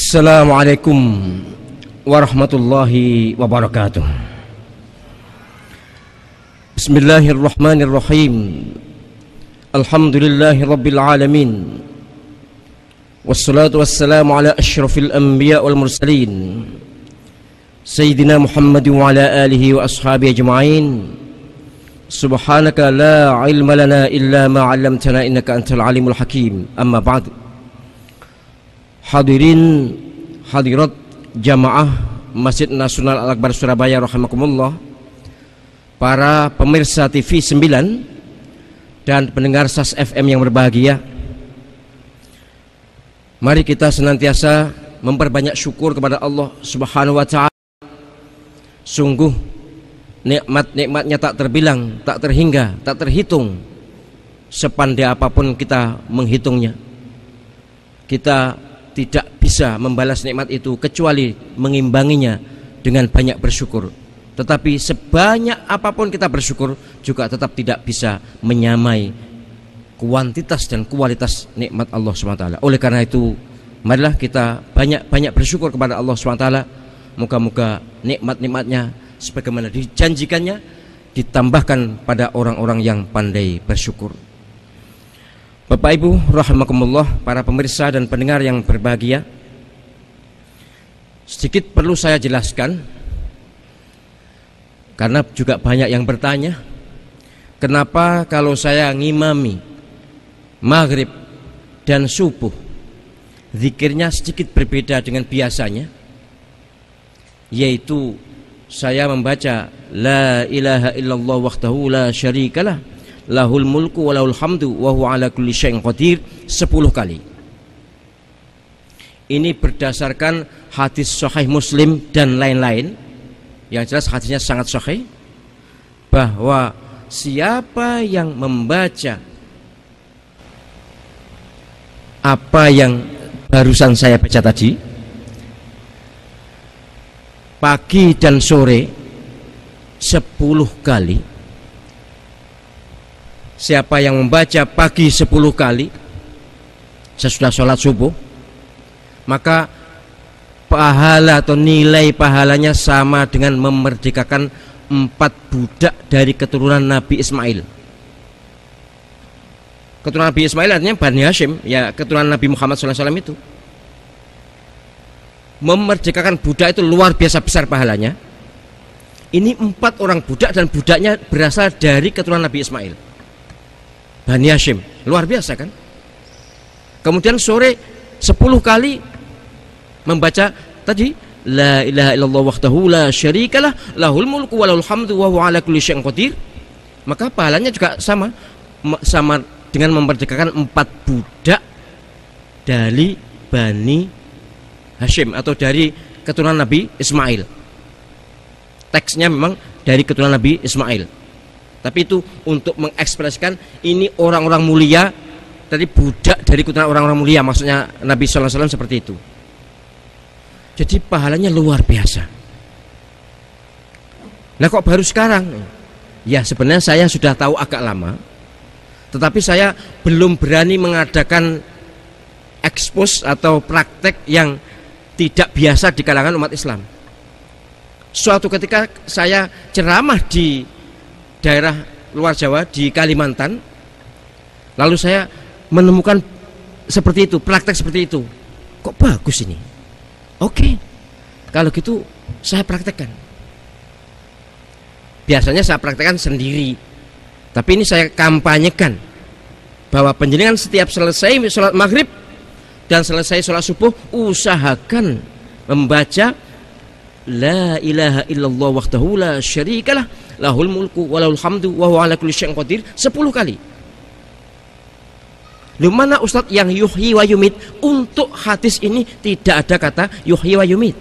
Assalamualaikum warahmatullahi wabarakatuh. Bismillahirrahmanirrahim. Alhamdulillahi rabbil alamin. Wassalatu wassalamu ala asyrafil anbiya wal mursalin Sayyidina Muhammad wa ala alihi wa ashabihi ajma'in. Subhanaka la ilma lana illa ma 'allamtana innaka antal alimul hakim. Amma ba'du. Hadirin hadirat jamaah Masjid Nasional Al-Akbar Surabaya rahimakumullah, para pemirsa TV 9 dan pendengar SAS FM yang berbahagia, mari kita senantiasa memperbanyak syukur kepada Allah Subhanahu wa ta'ala. Sungguh nikmat-nikmatnya tak terbilang, tak terhingga, tak terhitung. Sepandai apapun kita menghitungnya, kita tidak bisa membalas nikmat itu kecuali mengimbanginya dengan banyak bersyukur. Tetapi sebanyak apapun kita bersyukur juga tetap tidak bisa menyamai kuantitas dan kualitas nikmat Allah SWT. Oleh karena itu, marilah kita banyak-banyak bersyukur kepada Allah SWT. Moga-moga nikmat-nikmatnya sebagaimana dijanjikannya ditambahkan pada orang-orang yang pandai bersyukur. Bapak Ibu rahimakumullah, para pemirsa dan pendengar yang berbahagia, sedikit perlu saya jelaskan karena juga banyak yang bertanya, kenapa kalau saya ngimami maghrib dan subuh zikirnya sedikit berbeda dengan biasanya, yaitu saya membaca la ilaha illallah wahdahu la syarikalah lahul mulku wa lahul hamdu wa huwa ala kulli syai'in qadir 10 kali. Ini berdasarkan hadis sahih Muslim dan lain-lain. Yang jelas hadisnya sangat sahih, bahwa siapa yang membaca apa yang barusan saya baca tadi pagi dan sore 10 kali, siapa yang membaca pagi 10 kali sesudah sholat subuh, maka pahala atau nilai pahalanya sama dengan memerdekakan 4 budak dari keturunan Nabi Ismail. Keturunan Nabi Ismail artinya Bani Hashim, ya keturunan Nabi Muhammad SAW itu. Memerdekakan budak itu luar biasa besar pahalanya. Ini 4 orang budak dan budaknya berasal dari keturunan Nabi Ismail, Bani Hashim, luar biasa kan? Kemudian sore 10 kali membaca tadi la ilaha illallah wahdahu la syarikalah lahul mulku wa lahul hamdu wa huwa ala kulli syai'in qadir, maka pahalanya juga sama dengan memerdekakan 4 budak dari Bani Hashim atau dari keturunan Nabi Ismail. Teksnya memang dari keturunan Nabi Ismail, tapi itu untuk mengekspresikan ini orang-orang mulia, dari budak dari keturunan orang-orang mulia, maksudnya Nabi SAW seperti itu. Jadi pahalanya luar biasa. Nah kok baru sekarang? Ya sebenarnya saya sudah tahu agak lama, tetapi saya belum berani mengadakan ekspos atau praktek yang tidak biasa di kalangan umat Islam. Suatu ketika saya ceramah di daerah luar Jawa, di Kalimantan, lalu saya menemukan seperti itu, praktek seperti itu. Kok bagus ini? Oke, kalau gitu saya praktekkan. Biasanya saya praktekkan sendiri, tapi ini saya kampanyekan bahwa panjenengan setiap selesai sholat maghrib dan selesai sholat subuh usahakan membaca la ilaha illallah wahdahu la syarikalah lahul mulku wa lahul hamdu wa huwa ala kulli syai'in qadir 10 kali. Lu mana Ustadz yang yuhyi wa yumit? Untuk hadis ini tidak ada kata yuhyi wa yumit.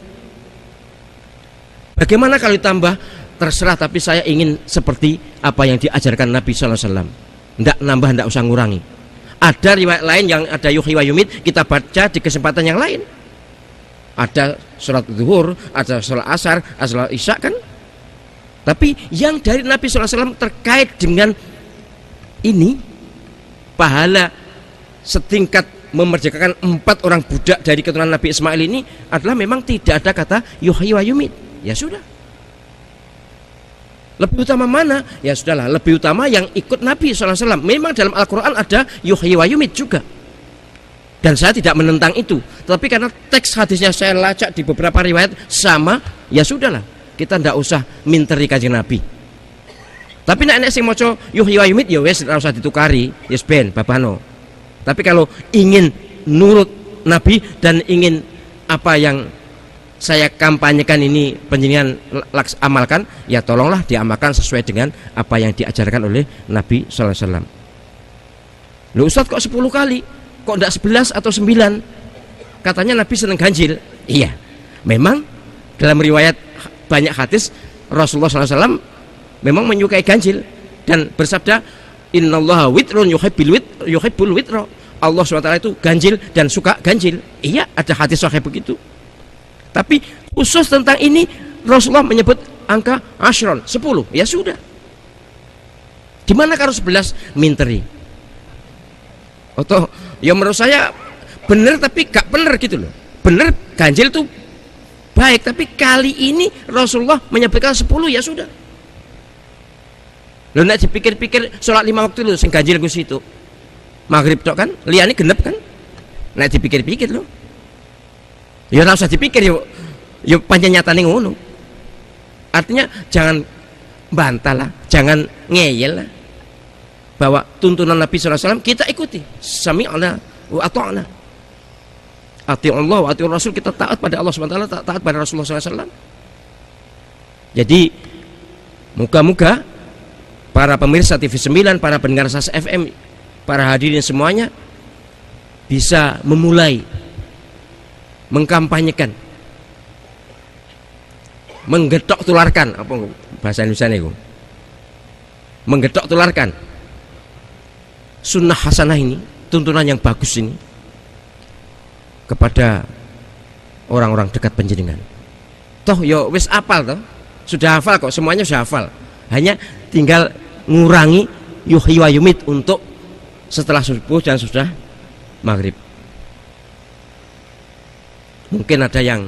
Bagaimana kalau ditambah? Terserah, tapi saya ingin seperti apa yang diajarkan Nabi SAW. Tidak nambah, tidak usah ngurangi. Ada riwayat lain yang ada yuhyi wa yumit, kita baca di kesempatan yang lain. Ada sholat zuhur, ada sholat asar, ada sholat isya kan. Tapi yang dari Nabi SAW terkait dengan ini, pahala setingkat memerdekakan 4 orang budak dari keturunan Nabi Ismail ini adalah memang tidak ada kata yuhyi wa yumit. Ya sudah. Lebih utama mana? Ya sudahlah, lebih utama yang ikut Nabi SAW. Memang dalam Al-Quran ada yuhyi wa yumit juga. Dan saya tidak menentang itu. Tapi karena teks hadisnya saya lacak di beberapa riwayat sama, ya sudahlah. Kita tidak usah minteri kanjeng Nabi. Tapi nek sing maca yuhyi wa yumit ya wis ora usah ditukari, yes ben babano. Tapi kalau ingin nurut Nabi dan ingin apa yang saya kampanyekan ini penjenengan amalkan, ya tolonglah diamalkan sesuai dengan apa yang diajarkan oleh Nabi sallallahu alaihi wasallam. Loh Ustaz kok 10 kali? Kok enggak 11 atau 9? Katanya Nabi senang ganjil. Iya. Memang dalam riwayat banyak hadis Rasulullah sallallahu alaihi wasallam memang menyukai ganjil dan bersabda innallaha witrun yuhibbul witra. Allah SWT itu ganjil dan suka ganjil. Iya, ada hadis sahih begitu. Tapi khusus tentang ini Rasulullah menyebut angka ashron 10. Ya sudah. Gimana kalau 11 minteri? Atau ya menurut saya benar tapi gak benar gitu loh. Benar ganjil itu baik, tapi kali ini Rasulullah menyebutkan 10, ya sudah. Lo nak dipikir-pikir sholat 5 waktu lo sing ganjil ku situ. Maghrib tok kan, liyane genep kan. Nak dipikir-pikir lo. Ya ora usah dipikir yo. Yo pancen nyatane ngono. Artinya jangan bantah lah, jangan ngeyel lah. Bahwa tuntunan Nabi sallallahu alaihi wasallam kita ikuti. Sami'na wa ata'na. Ati Allah wa ati Rasul, kita taat pada Allah Subhanahu wa taala, taat pada Rasulullah sallallahu alaihi wasallam. Jadi moga-moga para pemirsa TV9, para pendengar SAS FM, para hadirin semuanya bisa memulai mengkampanyekan, menggetok tularkan, apa bahasa Indonesia itu, menggetok tularkan sunnah hasanah ini, tuntunan yang bagus ini kepada orang-orang dekat panjenengan. Toh yo wis apal toh, sudah hafal kok, semuanya sudah hafal, hanya tinggal ngurangi yuhyi wa yumit untuk setelah subuh dan sudah maghrib. Mungkin ada yang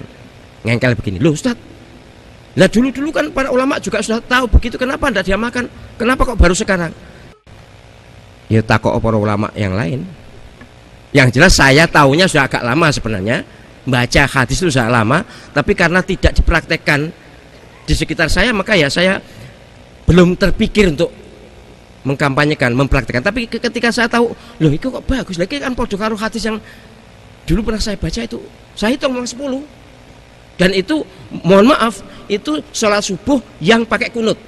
ngengkel begini, loh Ustaz, lah dulu-dulu kan para ulama juga sudah tahu begitu, kenapa tidak diamalkan? Kenapa kok baru sekarang? Ya takok para ulama yang lain. Yang jelas saya tahunya sudah agak lama sebenarnya, baca hadis itu sudah lama, tapi karena tidak dipraktekkan di sekitar saya, maka ya saya belum terpikir untuk mengkampanyekan, mempraktekkan. Tapi ketika saya tahu, loh itu kok bagus, lagi kan podo karo hadis yang dulu pernah saya baca itu, saya hitung memang 10. Dan itu mohon maaf, itu sholat subuh yang pakai kunut.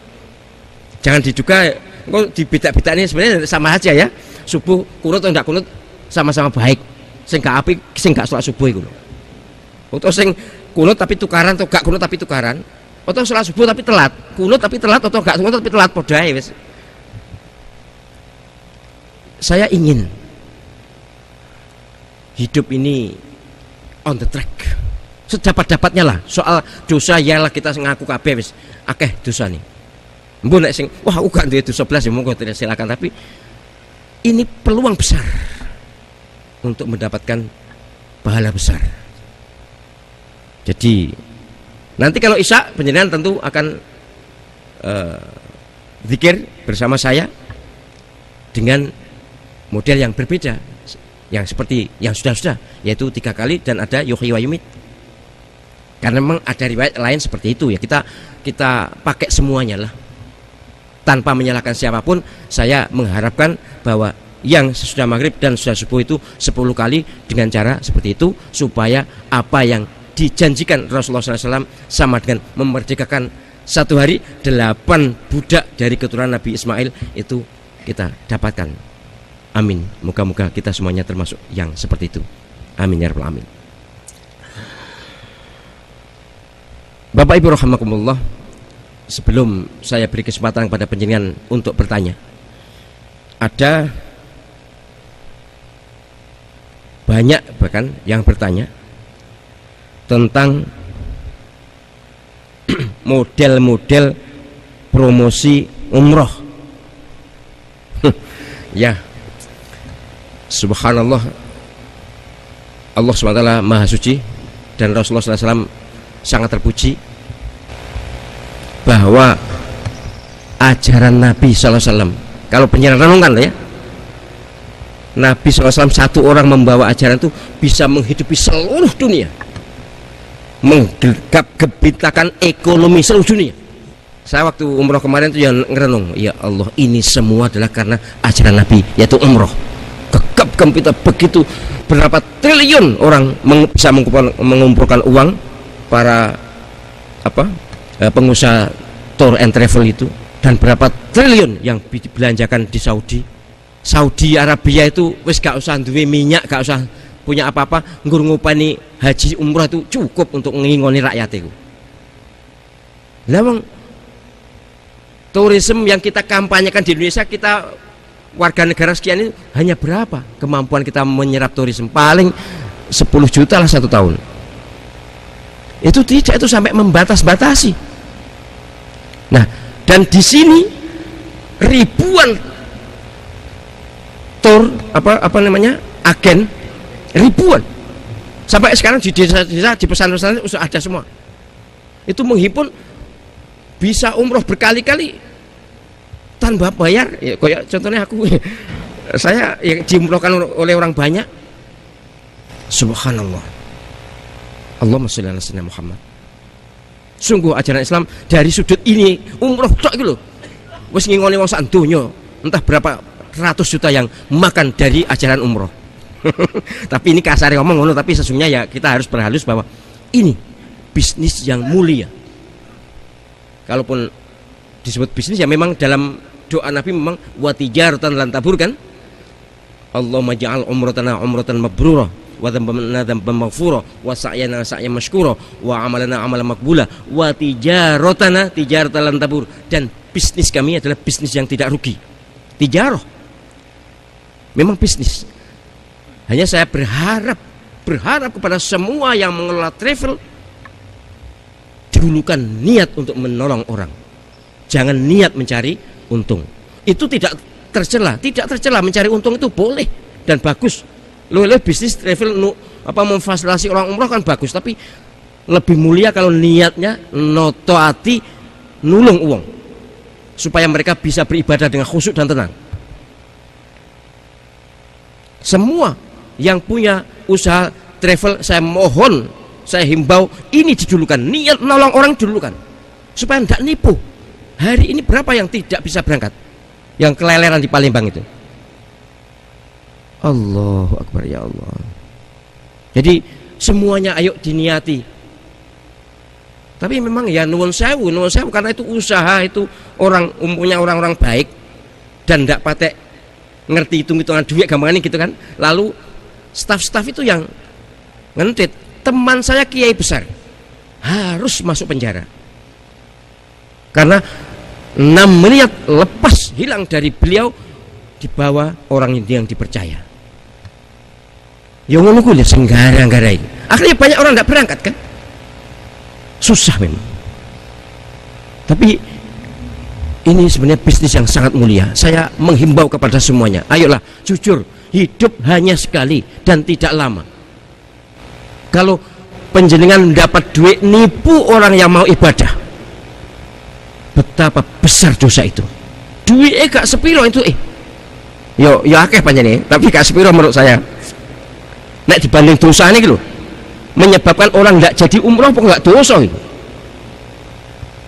Jangan diduga kok di beda-beda ini sebenarnya sama aja ya. Subuh kunut atau enggak kunut sama-sama baik. Sing gak apik, sing gak sholat subuh itu. Atau sing kunut tapi tukaran, atau gak kunut tapi tukaran. Atau sholat subuh tapi telat, kunut tapi telat, atau gak kunut tapi telat, podo ae wis. Saya ingin hidup ini on the track, sedapat-dapatnya lah. Soal dosa ya lah, kita ngaku kabeh wis akeh dosa nih. Mbok nek sing wah aku gak duwe dosa blas ya monggo silakan, tapi ini peluang besar untuk mendapatkan pahala besar. Jadi nanti kalau Isya panjenengan tentu akan zikir bersama saya dengan model yang berbeda, yang seperti yang sudah-sudah, yaitu 3 kali dan ada yuhyi wa yumit. Karena memang ada riwayat lain seperti itu ya, kita pakai semuanya lah. Tanpa menyalahkan siapapun, saya mengharapkan bahwa yang sesudah maghrib dan sudah subuh itu 10 kali dengan cara seperti itu, supaya apa yang dijanjikan Rasulullah SAW sama dengan memerdekakan satu hari 8 budak dari keturunan Nabi Ismail itu kita dapatkan. Amin. Moga-moga kita semuanya termasuk yang seperti itu. Amin ya rabbal alamin. Bapak Ibu rahimakumullah, sebelum saya beri kesempatan kepada panjenengan untuk bertanya, ada banyak bahkan yang bertanya tentang model-model promosi umroh. Ya, subhanallah, Allah SWT Maha Suci dan Rasulullah SAW sangat terpuji bahwa ajaran Nabi SAW, kalau penjara renungan ya, Nabi SAW satu orang membawa ajaran itu bisa menghidupi seluruh dunia, menggegap-gebitakan ekonomi seluruh dunia. Saya waktu umroh kemarin itu yang ngerenung, ya Allah, ini semua adalah karena ajaran Nabi, yaitu umroh. Gegap-gempita begitu, berapa triliun orang bisa mengumpulkan uang, para pengusaha tour and travel itu, dan berapa triliun yang dibelanjakan di Saudi Arabia itu wis gak usah duwe minyak, gak usah punya apa-apa, ngurungupani haji umrah itu cukup untuk ngingoni rakyat itu. Lawang turisme yang kita kampanyekan di Indonesia, kita warga negara sekian ini hanya berapa kemampuan kita menyerap turisme? Paling 10 juta lah satu tahun. Itu tidak, itu sampai membatas-batasi. Nah, dan di sini ribuan tour agen, ribuan. Sampai sekarang di desa-desa, di pesan-pesan sudah ada semua. Itu menghimpun bisa umroh berkali-kali tanpa bayar, ya kayak contohnya aku, saya yang diumrohkan oleh orang banyak. Subhanallah. Allahumma sholli ala sayyidina Muhammad. Sungguh ajaran Islam dari sudut ini umroh tok gitu loh. Wis ngingoni wong sak donya, entah berapa ratus juta yang makan dari ajaran umroh. Tapi ini kasar ngomong ngono, tapi sesungguhnya ya kita harus berhalus bahwa ini bisnis yang mulia. Kalaupun disebut bisnis ya memang dalam doa Nabi memang wa tijaratan lan tabur kan. Allahumma ja'al umratana umratan mabrurah wa dhanbana dhanban maghfura wa sa'yana sa'yan mashkura wa amalana amalan maqbula wa tijaratana tijaratan lan tabur, dan bisnis kami adalah bisnis yang tidak rugi. Tijarah memang bisnis. Hanya saya berharap kepada semua yang mengelola travel, dahulukan niat untuk menolong orang, jangan niat mencari untung. Itu tidak tercela mencari untung, itu boleh dan bagus. Lo bisnis travel memfasilitasi orang umroh kan bagus, tapi lebih mulia kalau niatnya noto hati nulung uang supaya mereka bisa beribadah dengan khusyuk dan tenang. Semua yang punya usaha travel, saya mohon, saya himbau, ini didulukan, niat menolong orang didulukan supaya tidak nipu. Hari ini berapa yang tidak bisa berangkat, yang keleleran di Palembang itu? Allahu Akbar, ya Allah. Jadi semuanya ayo diniati. Tapi memang ya nuwun sewu karena itu usaha, itu orang umumnya orang-orang baik dan tidak patek ngerti hitung-hitungan duit gampangan gitu kan. Lalu staf-staf itu yang ngentit. Teman saya kiai besar harus masuk penjara karena 6 miliar lepas hilang dari beliau, dibawa orang yang dipercaya. Yang ngono kuwi senggara-gara ini. Akhirnya banyak orang tidak berangkat kan. Susah memang. Tapi ini sebenarnya bisnis yang sangat mulia. Saya menghimbau kepada semuanya, ayolah jujur, hidup hanya sekali dan tidak lama. Kalau penjenengan mendapat duit nipu orang yang mau ibadah, betapa besar dosa itu. Duitnya gak sepiro itu yo akeh panjenengan, tapi gak sepiro menurut saya. Nek dibanding dosa ini gitu, menyebabkan orang tidak jadi umroh pun gak dosa gitu.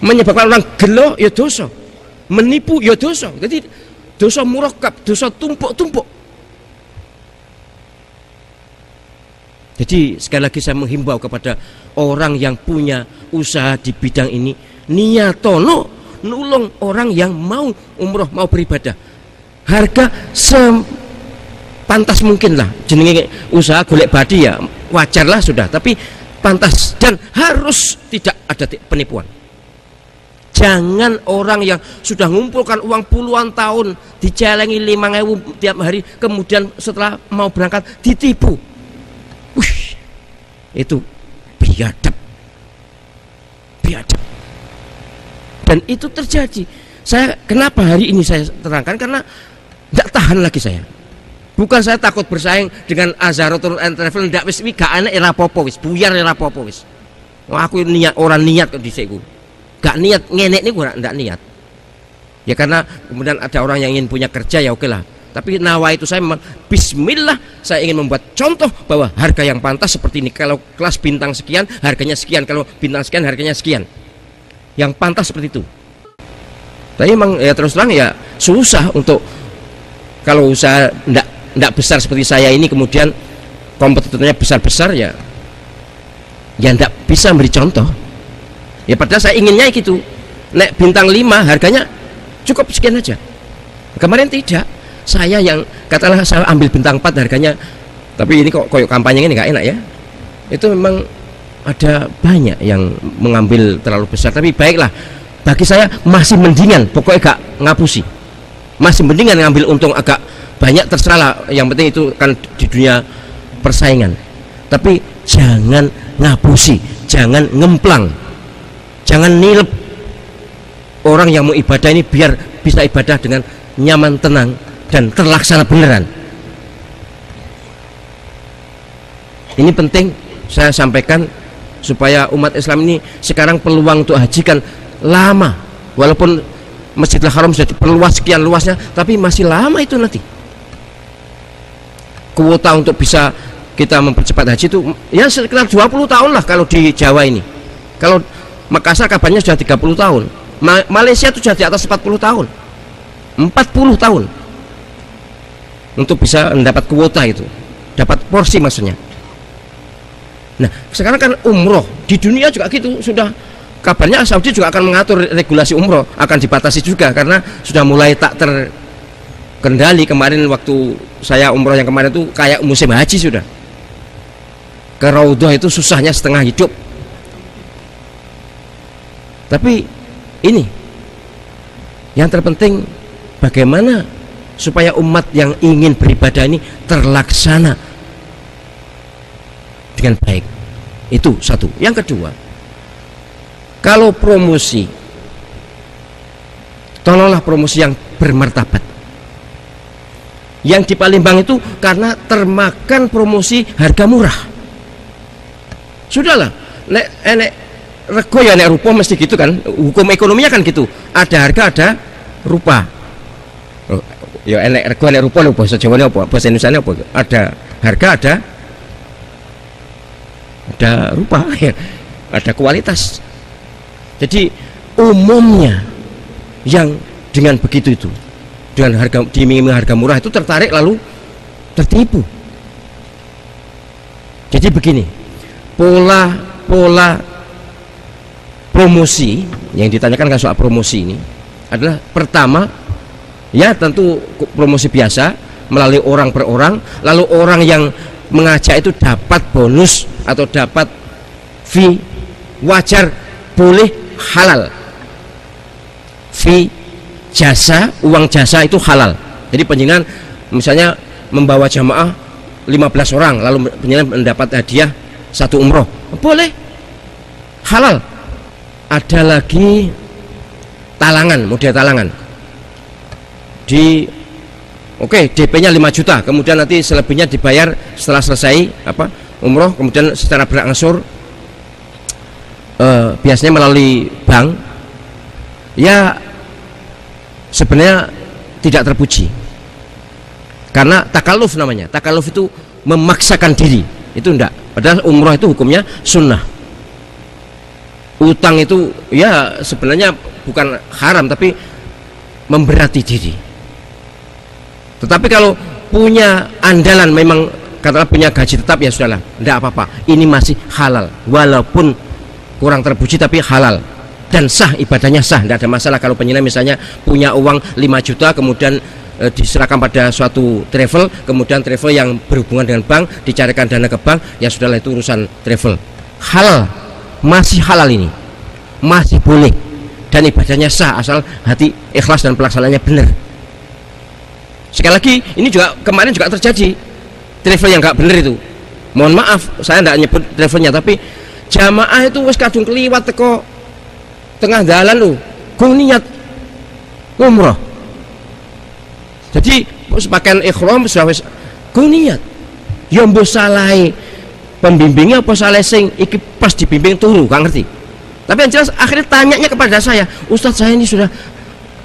Menyebabkan orang gelo ya dosa, menipu ya dosa. Jadi dosa murakab, dosa tumpuk-tumpuk. Jadi sekali lagi saya menghimbau kepada orang yang punya usaha di bidang ini, niatono nulung orang yang mau umroh, mau beribadah. Harga sepantas mungkin lah. Jenenge usaha golek badi ya wajar lah sudah, tapi pantas dan harus tidak ada penipuan. Jangan orang yang sudah mengumpulkan uang puluhan tahun dicelengi 5.000 tiap hari, kemudian setelah mau berangkat ditipu. Itu biadab. Dan itu terjadi. Saya kenapa hari ini saya terangkan, karena tidak tahan lagi saya. Bukan saya takut bersaing dengan Azharotul Travel, ndak, wis gak enak era popo wis, buyar era popo wis. Wah, aku niat, orang niat kok dhisik ku. Gak niat ngenek niku ndak niat. Ya karena kemudian ada orang yang ingin punya kerja, ya oke lah. Tapi nawa itu saya memang bismillah, saya ingin membuat contoh bahwa harga yang pantas seperti ini. Kalau kelas bintang sekian harganya sekian, kalau bintang sekian harganya sekian. Yang pantas seperti itu. Tapi memang ya terus terang ya susah untuk, kalau usaha ndak besar seperti saya ini kemudian kompetitornya besar-besar, ya ndak bisa beri contoh. Ya padahal saya inginnya gitu, nek bintang 5 harganya cukup sekian aja. Kemarin tidak, saya yang katakanlah saya ambil bintang 4 harganya, tapi ini kok koyok kampanye ini nggak enak ya. Itu memang ada banyak yang mengambil terlalu besar, tapi baiklah, bagi saya masih mendingan, pokoknya gak ngapusi, masih mendingan ngambil untung agak banyak, terserah lah, yang penting itu kan di dunia persaingan. Tapi jangan ngapusi, jangan ngemplang, jangan nilep orang yang mau ibadah ini biar bisa ibadah dengan nyaman, tenang, dan terlaksana beneran. Ini penting saya sampaikan supaya umat Islam ini sekarang peluang untuk haji kan lama, walaupun Masjidil Haram sudah diperluas sekian luasnya, tapi masih lama itu nanti. Kuota untuk bisa kita mempercepat haji itu ya sekitar 20 tahun lah kalau di Jawa ini. Kalau Makassar kabarnya sudah 30 tahun, Malaysia itu sudah di atas 40 tahun, 40 tahun untuk bisa mendapat kuota itu, dapat porsi maksudnya. Nah sekarang kan umroh di dunia juga gitu, sudah kabarnya Saudi juga akan mengatur regulasi umroh, akan dibatasi juga karena sudah mulai tak terkendali. Kemarin waktu saya umroh yang kemarin itu kayak musim haji sudah, ke Raudhah itu susahnya setengah hidup. Tapi ini yang terpenting, bagaimana supaya umat yang ingin beribadah ini terlaksana dengan baik. Itu satu. Yang kedua, kalau promosi, tolonglah promosi yang bermartabat. Yang di Palembang itu karena termakan promosi harga murah. Sudahlah, nek rego ya nek rupa mesti gitu kan, hukum ekonominya kan gitu, ada harga ada rupa. Ya enek rego enek rupa lho, bahasa Jawane apa, bahasa Indonesianya apa, ada harga ada rupa ya, ada kualitas. Jadi umumnya yang dengan begitu itu, dengan harga diiming-iming harga murah itu tertarik lalu tertipu. Jadi begini, pola promosi yang ditanyakan kan soal promosi ini adalah, pertama ya tentu promosi biasa melalui orang per orang, lalu orang yang mengajak itu dapat bonus atau dapat fee, wajar, boleh, halal. Fee jasa, uang jasa itu halal. Jadi penjenengan misalnya membawa jamaah 15 orang lalu penjenengan mendapat hadiah 1 umroh, boleh, halal. Ada lagi talangan, model talangan di DP-nya 5 juta, kemudian nanti selebihnya dibayar setelah selesai umroh, kemudian secara berangsur, biasanya melalui bank. Ya sebenarnya tidak terpuji, karena takaluf namanya. Takaluf itu memaksakan diri, itu enggak. Padahal umroh itu hukumnya sunnah. Utang itu ya sebenarnya bukan haram, tapi memberati diri. Tetapi kalau punya andalan, memang katakanlah punya gaji tetap, ya sudahlah, tidak apa-apa, ini masih halal, walaupun kurang terpuji tapi halal dan sah, ibadahnya sah, tidak ada masalah. Kalau penyelenggara misalnya punya uang 5 juta kemudian diserahkan pada suatu travel, kemudian travel yang berhubungan dengan bank dicarikan dana ke bank, ya sudahlah, itu urusan travel, halal, masih halal, ini masih boleh dan ibadahnya sah asal hati ikhlas dan pelaksanaannya benar. Sekali lagi, ini juga kemarin juga terjadi travel yang nggak benar itu. Mohon maaf, saya tidak nyebut travelnya, tapi jamaah itu wis kadung keliwat teko tengah jalan loh, gung niat umroh. Jadi pakaian ikhram sudah wis Ku niat. Ya mbok salahe pembimbingnya apa salah sing iki pas dibimbing turu, gak ngerti. Tapi yang jelas akhirnya tanyanya kepada saya, Ustadz saya ini sudah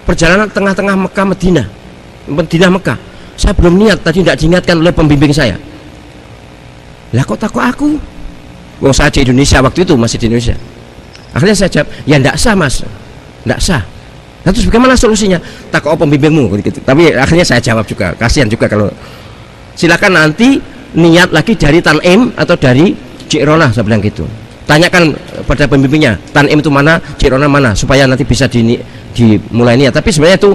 perjalanan tengah-tengah Mekah Medina Mekah, saya belum niat, tadi tidak diingatkan oleh pembimbing saya. Lah kok takut aku? Wong saya di Indonesia waktu itu, masih di Indonesia. Akhirnya saya jawab, ya tidak sah mas, tidak sah. Nah, terus bagaimana solusinya? Takut pembimbingmu gitu. Tapi akhirnya saya jawab juga, kasihan juga kalau silakan nanti niat lagi dari Tanim atau dari Ji'rona, saya bilang gitu. Tanyakan pada pembimbingnya, Tanim itu mana, Ji'rona mana, supaya nanti bisa dimulai niat. Tapi sebenarnya itu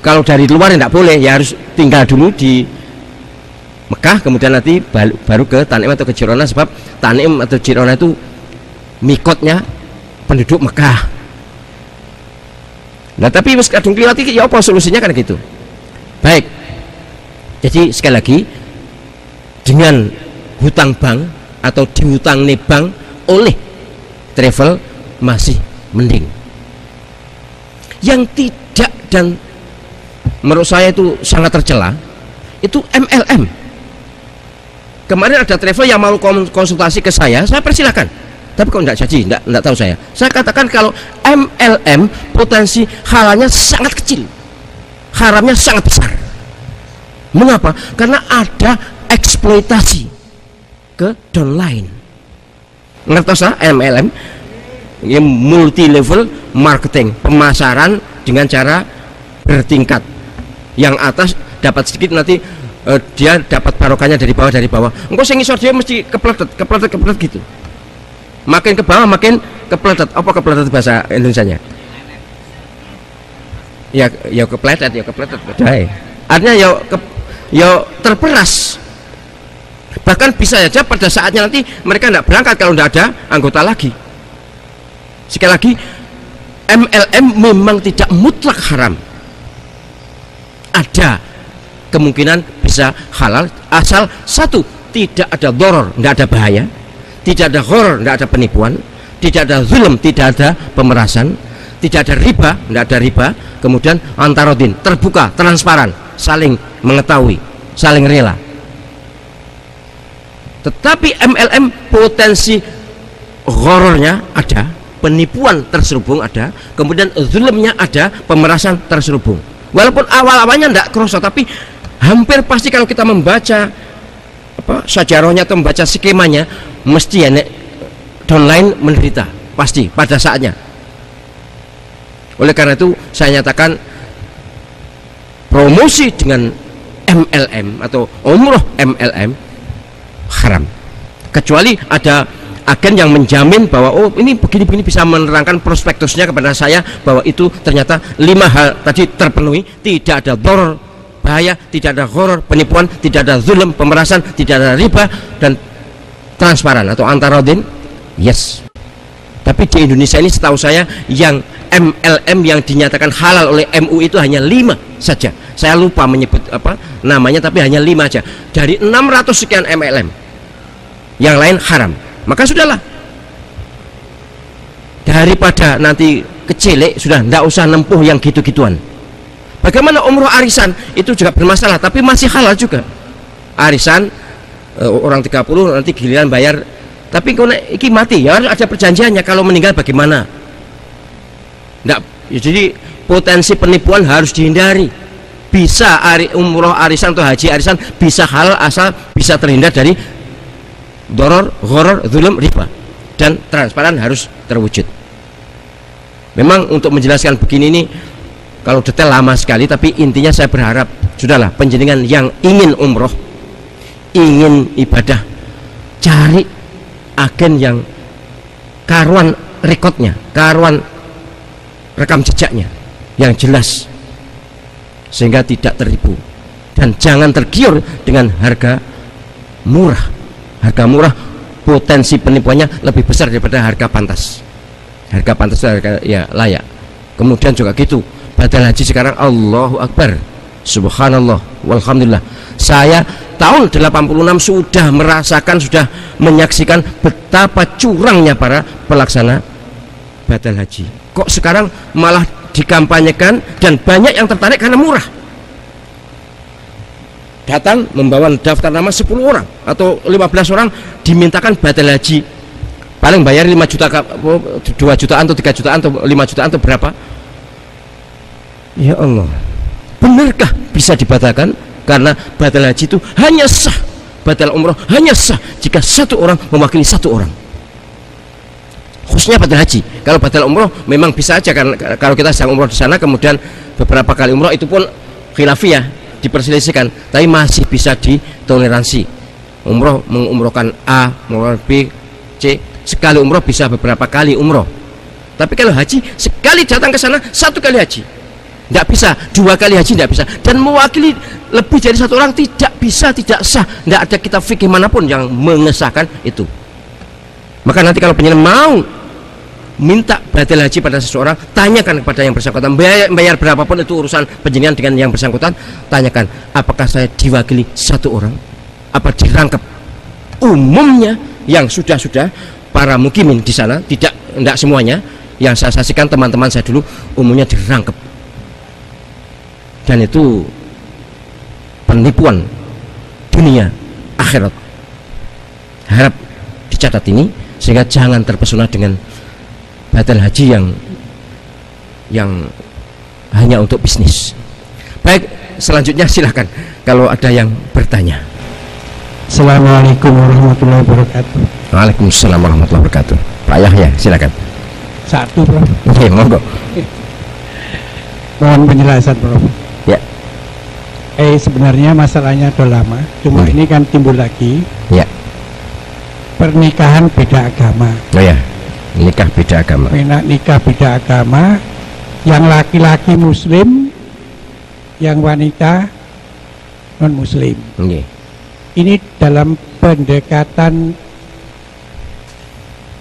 kalau dari luar tidak boleh, ya harus tinggal dulu di Mekah, kemudian nanti baru ke Tanim atau ke Ji'rona, sebab Tanim atau Ji'rona itu mikotnya penduduk Mekah. Nah tapi wis kadung kliwat iki ya apa solusinya kan gitu. Baik. Jadi sekali lagi, dengan hutang bank atau dihutang bank oleh travel masih mending. Yang tidak, dan menurut saya itu sangat tercela, itu MLM. Kemarin ada travel yang mau konsultasi ke saya persilahkan, tapi kok tidak jadi, tidak tahu saya katakan kalau MLM potensi halalnya sangat kecil, haramnya sangat besar. Mengapa? Karena ada eksploitasi ke downline. Ngertos MLM? Ini multi level marketing, pemasaran dengan cara bertingkat. Yang atas dapat sedikit, nanti dia dapat barokahnya dari bawah. Engkau sing ngisor dia mesti kepletet gitu. Makin ke bawah makin kepletet. Apa kepletet bahasa Indonesianya? Ya kepletet. Artinya ya terperas. Bahkan bisa saja pada saatnya nanti mereka tidak berangkat kalau tidak ada anggota lagi. Sekali lagi, MLM memang tidak mutlak haram. Ada kemungkinan bisa halal asal satu, tidak ada doror, tidak ada bahaya, tidak ada horor, tidak ada penipuan, tidak ada zulm, tidak ada pemerasan, tidak ada riba, tidak ada riba, kemudian antarodin, terbuka, transparan, saling mengetahui, saling rela. Tetapi MLM potensi horornya ada, penipuan terselubung ada, kemudian zulmnya ada, pemerasan terselubung. Walaupun awal-awalnya tidak kerasa, tapi hampir pasti kalau kita membaca sajarahnya atau membaca skemanya, mesti ya downline menderita, pasti pada saatnya. Oleh karena itu saya nyatakan promosi dengan MLM atau umroh MLM haram, kecuali ada agen yang menjamin bahwa oh ini begini bisa menerangkan prospektusnya kepada saya bahwa itu ternyata 5 hal tadi terpenuhi, tidak ada doror, bahaya, tidak ada horor, penipuan, tidak ada zulm, pemerasan, tidak ada riba, dan transparan atau antarodin. Yes. Tapi di Indonesia ini setahu saya yang MLM yang dinyatakan halal oleh MUI itu hanya 5 saja. Saya lupa menyebut apa namanya, tapi hanya 5 aja dari 600 sekian MLM. Yang lain haram. Maka sudahlah, daripada nanti kecelek, sudah tidak usah nempuh yang gitu-gituan. Bagaimana umroh arisan itu juga bermasalah, tapi masih halal juga. Arisan orang 30 nanti giliran bayar, tapi kalau iki mati ya harus ada perjanjiannya. Kalau meninggal bagaimana? Nggak, ya, jadi potensi penipuan harus dihindari. Bisa umroh arisan atau haji arisan bisa halal asal bisa terhindar dari doror, horor, zulm, riba, dan transparan harus terwujud. Memang untuk menjelaskan begini ini kalau detail lama sekali, tapi intinya saya berharap sudahlah penjenengan yang ingin umroh, ingin ibadah, cari agen yang karuan rekodnya, karuan rekam jejaknya yang jelas, sehingga tidak tertipu, dan jangan tergiur dengan harga murah. Harga murah potensi penipuannya lebih besar daripada harga pantas. Harga pantas itu harga ya layak. Kemudian juga gitu, badal haji sekarang Allahu Akbar, subhanallah, walhamdulillah. Saya tahun 86 sudah merasakan, sudah menyaksikan betapa curangnya para pelaksana badal haji. Kok sekarang malah dikampanyekan dan banyak yang tertarik karena murah. datang membawa daftar nama 10 orang atau 15 orang, dimintakan batal haji, paling bayar 5 juta, 2 jutaan atau 3 jutaan atau 5 jutaan atau berapa. Ya Allah, benarkah bisa dibatalkan? Karena batal haji itu hanya sah, batal umroh hanya sah jika satu orang mewakili satu orang, khususnya batal haji. Kalau batal umroh memang bisa aja, karena kalau kita sedang umroh di sana kemudian beberapa kali umroh, itu pun khilafiyah, diperselisihkan, tapi masih bisa ditoleransi. Umroh mengumrohkan A, mengumrohkan B, C, sekali umroh bisa beberapa kali umroh. Tapi kalau haji, sekali datang ke sana satu kali haji, tidak bisa. 2 kali haji tidak bisa, dan mewakili lebih dari 1 orang tidak bisa, tidak sah. Tidak ada kitab fikih manapun yang mengesahkan itu. Maka nanti kalau penyelenggara mau minta batal haji pada seseorang, tanyakan kepada yang bersangkutan, bayar berapapun itu urusan penjenengan dengan yang bersangkutan. Tanyakan, apakah saya diwakili 1 orang, apa dirangkap. Umumnya yang sudah para mukimin di sana, tidak semuanya, yang saya saksikan teman-teman saya dulu umumnya dirangkap. Dan itu penipuan dunia akhirat. Harap dicatat ini, sehingga jangan terpesona dengan batal haji yang hanya untuk bisnis. Baik, selanjutnya silakan kalau ada yang bertanya. Assalamualaikum warahmatullahi wabarakatuh. Waalaikumsalam warahmatullahi wabarakatuh. Pak Yahya, silakan. 1, Prof. Oke, monggo. Mohon penjelasan, Prof. Ya. Sebenarnya masalahnya sudah lama, cuma ini kan timbul lagi. Ya. Pernikahan beda agama. Oh ya, nikah beda agama. Nikah beda agama, yang laki-laki muslim, yang wanita non muslim. Okay. Ini dalam pendekatan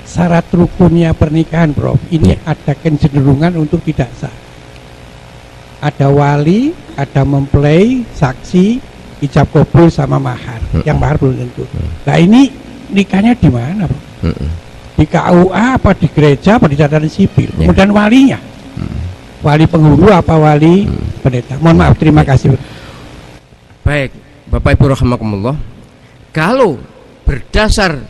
syarat rukunnya pernikahan, Prof. Ini ada kecenderungan untuk tidak sah. Ada wali, ada mempelai, saksi, ijab kabul sama mahar. Yang mahar belum tentu. Nah ini nikahnya di mana, Prof? Di KUA apa di gereja apa di catatan sipil? Kemudian walinya, wali penghulu apa wali pendeta? Mohon maaf, terima kasih. Baik, Bapak Ibu rahimakumullah. Kalau berdasar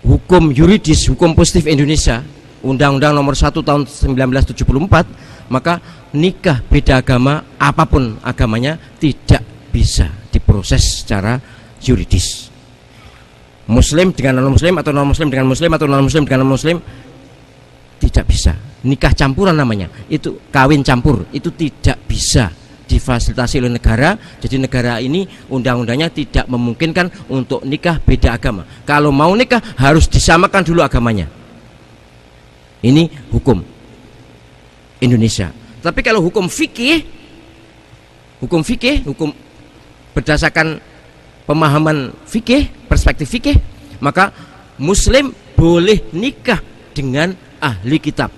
hukum yuridis, hukum positif Indonesia, Undang-Undang Nomor 1 Tahun 1974, maka nikah beda agama, apapun agamanya, tidak bisa diproses secara yuridis. Muslim dengan non muslim, atau non muslim dengan muslim, atau non muslim dengan non muslim, tidak bisa. Nikah campuran namanya, itu kawin campur, itu tidak bisa difasilitasi oleh negara. Jadi negara ini undang-undangnya tidak memungkinkan untuk nikah beda agama. Kalau mau nikah harus disamakan dulu agamanya. Ini hukum Indonesia. Tapi kalau hukum fikih berdasarkan pemahaman fikih, perspektif fikih, maka muslim boleh nikah dengan ahli kitab.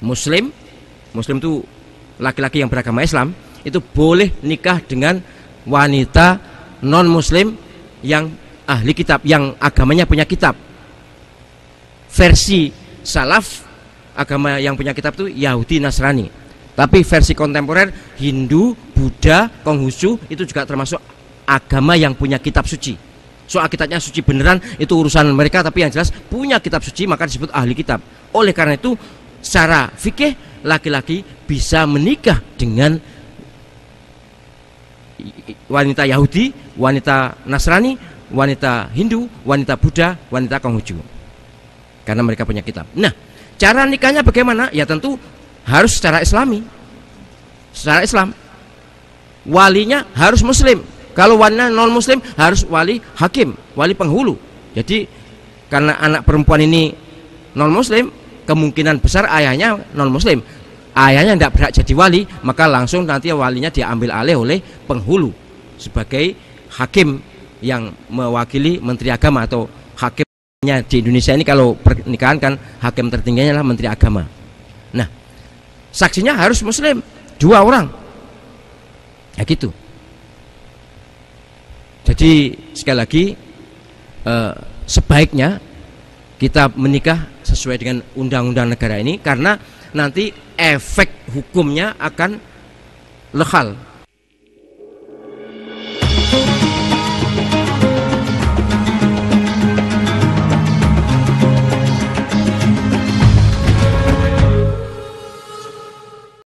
Muslim itu laki-laki yang beragama Islam, itu boleh nikah dengan wanita non muslim yang ahli kitab, yang agamanya punya kitab. Versi salaf, agama yang punya kitab itu Yahudi, Nasrani. Tapi versi kontemporer Hindu, Buddha, Konghucu itu juga termasuk agama yang punya kitab suci. Soal kitabnya suci beneran itu urusan mereka, tapi yang jelas punya kitab suci, maka disebut ahli kitab. Oleh karena itu secara fikih laki-laki bisa menikah dengan wanita Yahudi, wanita Nasrani, wanita Hindu, wanita Buddha, wanita Konghucu, karena mereka punya kitab. Nah, cara nikahnya bagaimana? Ya tentu harus secara Islami, secara Islam. Walinya harus muslim. Kalau walinya non muslim harus wali hakim, wali penghulu. Jadi karena anak perempuan ini non muslim, kemungkinan besar ayahnya non muslim, ayahnya tidak berhak jadi wali, maka langsung nanti walinya diambil alih oleh penghulu sebagai hakim yang mewakili menteri agama, atau hakimnya di Indonesia ini kalau pernikahan kan hakim tertingginya adalah menteri agama. Nah, saksinya harus muslim, 2 orang, ya gitu. Jadi sekali lagi sebaiknya kita menikah sesuai dengan undang-undang negara ini, karena nanti efek hukumnya akan lekal.